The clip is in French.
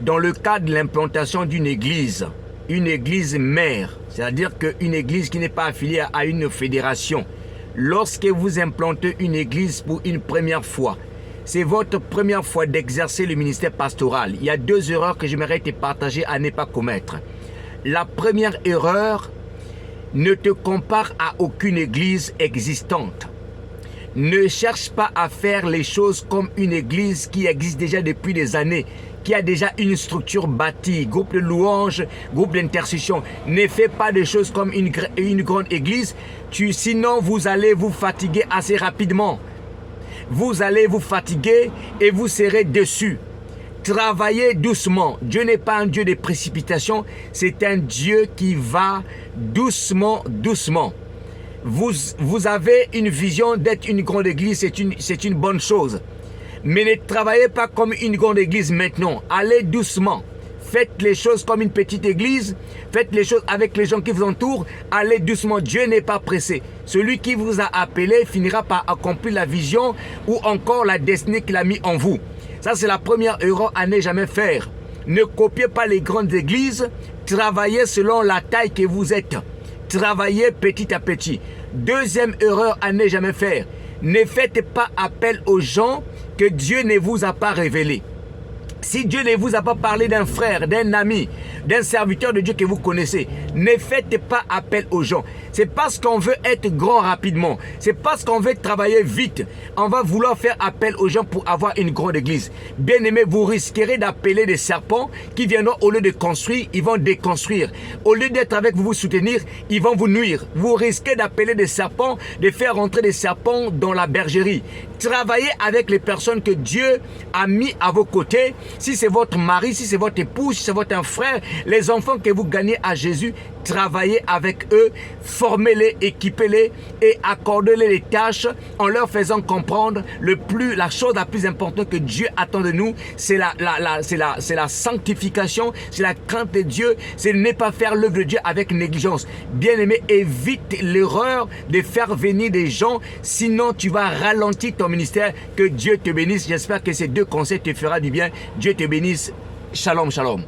dans le cadre de l'implantation d'une église mère, c'est-à-dire qu'une église qui n'est pas affiliée à une fédération, lorsque vous implantez une église pour une première fois, c'est votre première fois d'exercer le ministère pastoral. Il y a 2 erreurs que j'aimerais te partager à ne pas commettre. La première erreur, ne te compare à aucune église existante. Ne cherche pas à faire les choses comme une église qui existe déjà depuis des années, qui a déjà une structure bâtie, groupe de louanges, groupe d'intercession. Ne fais pas des choses comme une grande église, sinon vous allez vous fatiguer assez rapidement. Vous allez vous fatiguer et vous serez déçus. Travaillez doucement. Dieu n'est pas un Dieu de précipitation, c'est un Dieu qui va doucement, doucement. Vous avez une vision d'être une grande église, c'est une bonne chose. Mais ne travaillez pas comme une grande église maintenant. Allez doucement. Faites les choses comme une petite église. Faites les choses avec les gens qui vous entourent. Allez doucement. Dieu n'est pas pressé. Celui qui vous a appelé finira par accomplir la vision ou encore la destinée qu'il a mis en vous. Ça, c'est la première erreur à ne jamais faire. Ne copiez pas les grandes églises. Travaillez selon la taille que vous êtes. Travaillez petit à petit. Deuxième erreur à ne jamais faire. Ne faites pas appel aux gens que Dieu ne vous a pas révélés. Si Dieu ne vous a pas parlé d'un frère, d'un ami, d'un serviteur de Dieu que vous connaissez, ne faites pas appel aux gens. C'est parce qu'on veut être grand rapidement. C'est parce qu'on veut travailler vite. On va vouloir faire appel aux gens pour avoir une grande église. Bien aimé, vous risquerez d'appeler des serpents qui viendront au lieu de construire, ils vont déconstruire. Au lieu d'être avec vous, vous soutenir, ils vont vous nuire. Vous risquez d'appeler des serpents, de faire rentrer des serpents dans la bergerie. Travaillez avec les personnes que Dieu a mis à vos côtés. Si c'est votre mari, si c'est votre épouse, si c'est votre frère, les enfants que vous gagnez à Jésus, travaillez avec eux, formez-les, équipez-les et accordez-les les tâches en leur faisant comprendre la chose la plus importante que Dieu attend de nous, c'est la sanctification, c'est la crainte de Dieu, c'est ne pas faire l'œuvre de Dieu avec négligence. Bien-aimé, évite l'erreur de faire venir des gens, sinon tu vas ralentir ton ministère. Que Dieu te bénisse. J'espère que ces 2 conseils te feront du bien. Dieu te bénisse. Shalom, shalom.